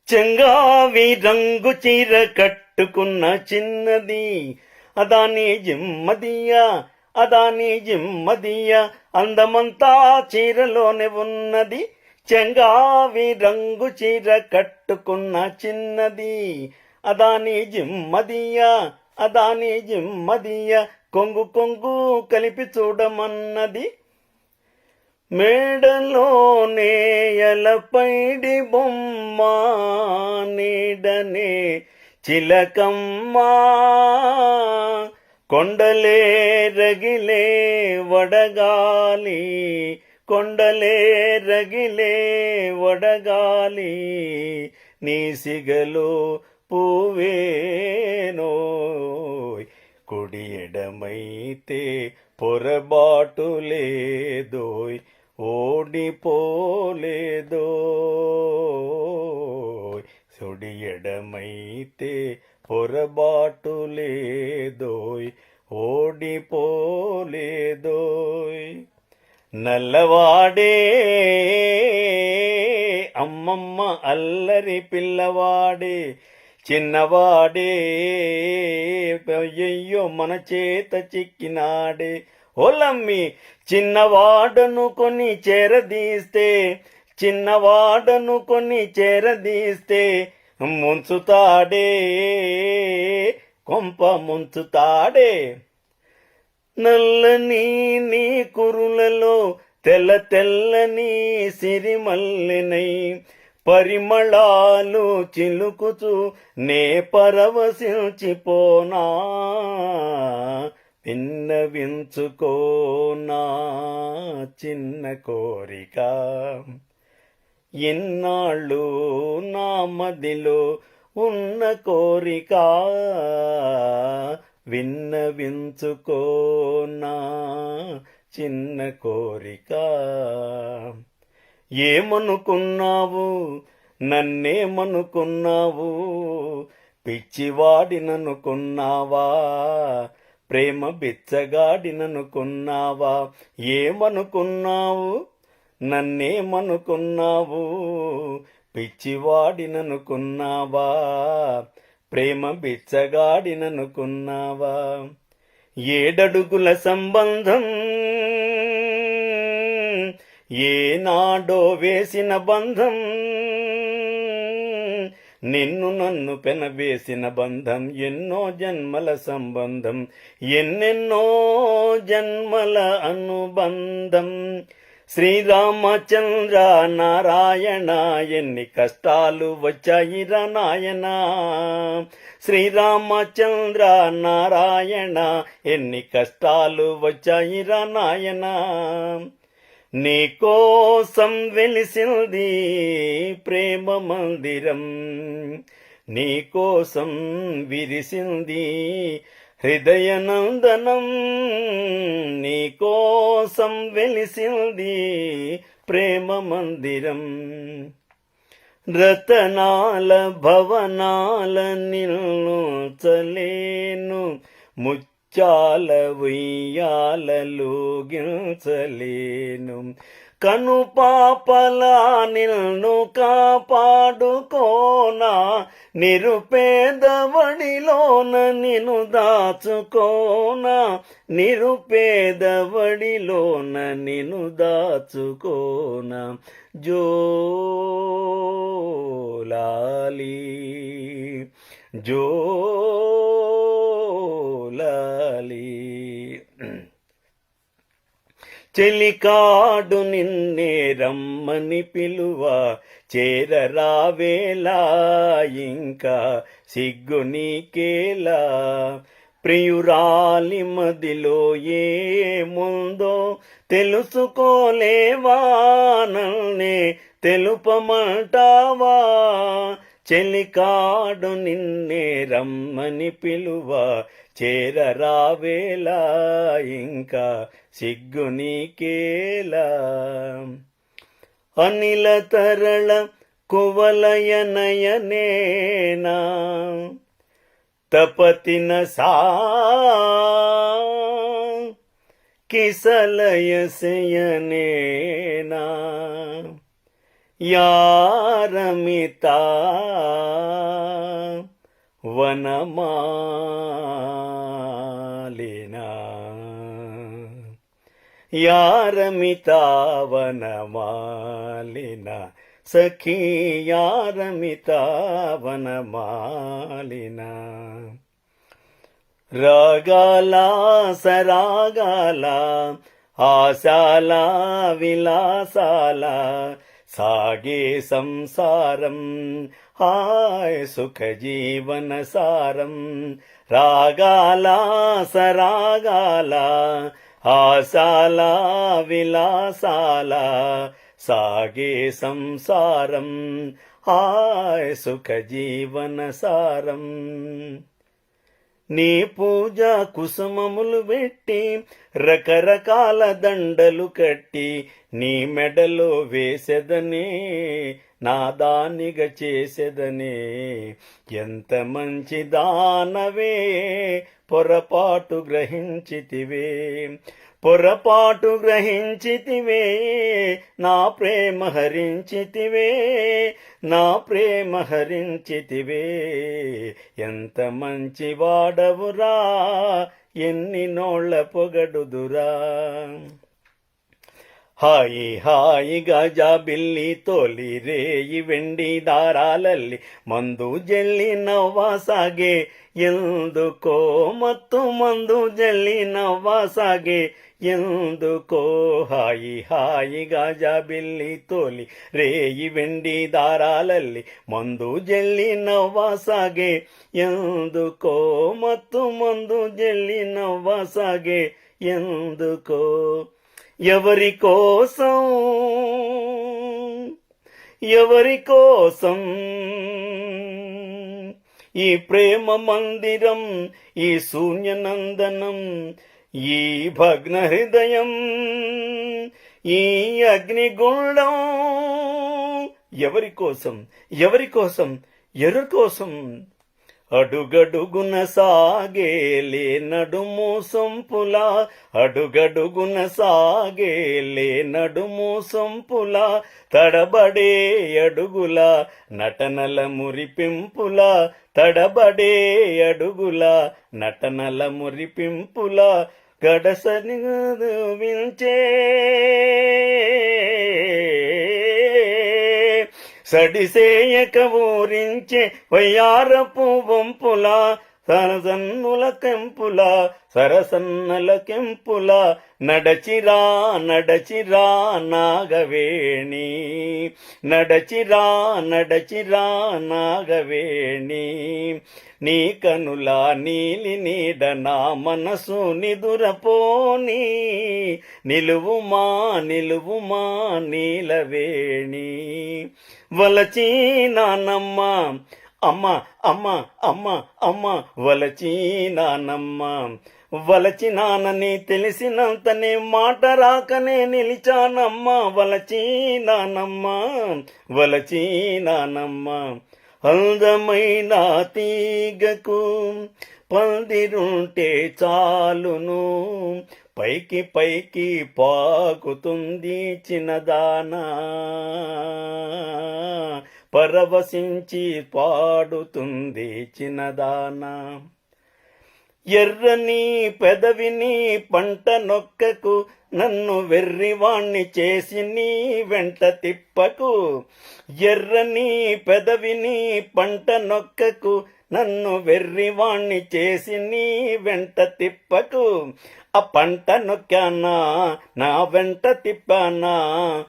చెంగావి రంగు చీర కట్టుకున్న చిన్నది అదాని జిమ్మదియా అదాని జిమ్మదియా అందమంతా చీరలోనే ఉన్నది. చెంగావి రంగు చీర కట్టుకున్న చిన్నది అదాని జిమ్మదియా అదాని జిమ్మదియా కొంగు కొంగు కలిపి చూడమన్నది. మేడలోనే ఎలపైడి బొమ్మ నీడనే చిలకమ్మా కొండలే రగిలే వడగాలి కొండలే రగిలే వడగాలి నీ సిగలో పువ్వేనోయ్ కుడి ఎడమైతే పొరబాటు లేదోయ్ ఓడిపోలేదోయ్ సుడి ఎడమైతే పొరబాటు లేదోయ్ ఓడిపోలేదోయ్. నల్లవాడే అమ్మమ్మ అల్లరి పిల్లవాడే చిన్నవాడే అయ్యయ్యో మన చేత చిక్కినాడే. ఓలమ్మి చిన్నవాడను కొని చేరదీస్తే చిన్నవాడను కొని చేరదీస్తే ముంచుతాడే కొంప ముంచుతాడే. నల్లని నీ కురులలో తెల్ల తెల్లని సిరిమల్లెనై పరిమళాలు చిలుకుచు నే పరవశించిపోనా విన్నవించుకోనా చిన్న కోరిక. ఎన్నాళ్ళు నా మదిలో ఉన్న కోరిక విన్నవించుకోనా చిన్న కోరిక. ఏమనుకున్నావు నన్నేమనుకున్నావు పిచ్చివాడిననుకున్నావా ప్రేమ బిచ్చగాడిననుకున్నావా. ఏమనుకున్నావు నన్నేమనుకున్నావు పిచ్చివాడిననుకున్నావా ప్రేమ బిచ్చగాడిననుకున్నావా. 7 అడుగుల సంబంధం ఏనాడో వేసిన బంధం నిన్ను నన్ను పెనవేసిన బంధం ఎన్నో జన్మల సంబంధం ఎన్నెన్నో జన్మల అనుబంధం. శ్రీరామచంద్ర నారాయణ ఎన్ని కష్టాలు వచ్చాయిరా నాయన. శ్రీరామచంద్ర నారాయణ ఎన్ని కష్టాలు వచ్చాయిరా నాయన. నీకోసం వెలిసింది ప్రేమ మందిరం నీకోసం విరిసింది హృదయనందనం. నీకోసం వెలిసింది ప్రేమ మందిరం. రతనాల భవనాల నిన్ను చలేను ముచ్చాల ఉయ్యాలలోగించలేను. కను పాపలా నిన్ను కాపాడుకోనా నిరుపేదవడిలోన నిన్ను దాచుకోనా నిరుపేదవడిలోన నిన్ను దాచుకోనా. జోలాలి జోలాలి చెలికాడు నిన్నే రమ్మని పిలువ చేరరావేలా ఇంకా సిగ్గు నీకేలా. ప్రియురాలి మదిలో ఏముందో తెలుసుకోలేవా నన్నే తెలుపమంటావా. చెలికాడు నిన్నే రమ్మని పిలువ చేరరావేలా ఇంకా సిగ్గు నీకేలా. అనిల తరళ కువలయనయనేనా తపతిన సా కిసలయసయనేనా. యారమితా వనమాలినా యారమితా వనమాలినా సఖీ యారమితా వనమాలినా రాగాల సరాగాల ఆశాల విలాసాల సాగే సంసారం హాయ్ సుఖ జీవన సారం రాగాల సరాగాల ఆశాల విలాసాల సాగే సంసారం హాయ్ సుఖ జీవన సారం నీ పూజ కుసుమములు పెట్టి రకరకాల దండలు కట్టి నీ మెడలో వేసెదనే నా దానిగా చేసెదనే ఎంత మంచి దానవే పొరపాటు గ్రహించితివే పొరపాటు గ్రహించితివే నా ప్రేమ హరించితివే నా ప్రేమ హరించితివే ఎంత మంచి వాడవురా ఎన్ని నోళ్ళ పొగడుదురా హాయి హాయిగా జాబిల్లి తోలి రేయి వెండి దారాలಲ್ಲಿ మందు జల్లి నవ్వాసాగే ఎందుకో మత్తు మందు జల్లి నవ్వాసాగే ఎందుకో హాయి హాయిగా జాబిల్లి తోలి రేయి వెండి దారాలಲ್ಲಿ మందు జల్లి నవ్వాసాగే ఎందుకో మత్తు మందు జల్లి నవ్వాసాగే ఎందుకో ఎవరి కోసం ఎవరి కోసం ఈ ప్రేమ మందిరం ఈ శూన్యనందనం ఈ భగ్న హృదయం ఈ అగ్నిగుండం ఎవరి కోసం ఎవరి కోసం ఎవరి కోసం అడుగడుగున సాగేలే నడుము సొంపులా అడుగడుగున సాగేలే నడుము సొంపులా తడబడే అడుగుల నటనల మురిపింపుల తడబడే అడుగుల నటనల మురిపింపుల గడసని వించే సడిసేయక ఊరించే వయ్యారపు వంపుల సరసన్నుల కెంపుల సరసన్నల కెంపుల నడచిరా నడచిరా నాగవేణి నడచిరా నడచిరా నాగవేణి నీ కనుల నీలి నీడ నా మనసు నిదురపోని నిలువుమా నిలువుమా నీలవేణి వలచి నానమ్మ అమ్మ అమ్మ అమ్మ అమ్మ వలచి నానమ్మ వలచి నానని తెలిసినంతనే మాట రాకనే నిలిచానమ్మ వలచి నానమ్మ వలచి నానమ్మ అందమైన తీగకు పందిరుంటే చాలును పైకి పైకి పాకుతుంది చిన్నదానా పరవశించి పాడుతుంది చిన్నదానా ఎర్రని పెదవిని పంట నొక్కకు నన్ను వెర్రివాణ్ణి చేసి నీ వెంట తిప్పకు ఎర్రని పెదవిని పంట నొక్కకు నన్ను వెర్రివాణ్ణి చేసి నీ వెంట తిప్పకు ఆ పంట నొక్కానా నా వెంట తిప్పానా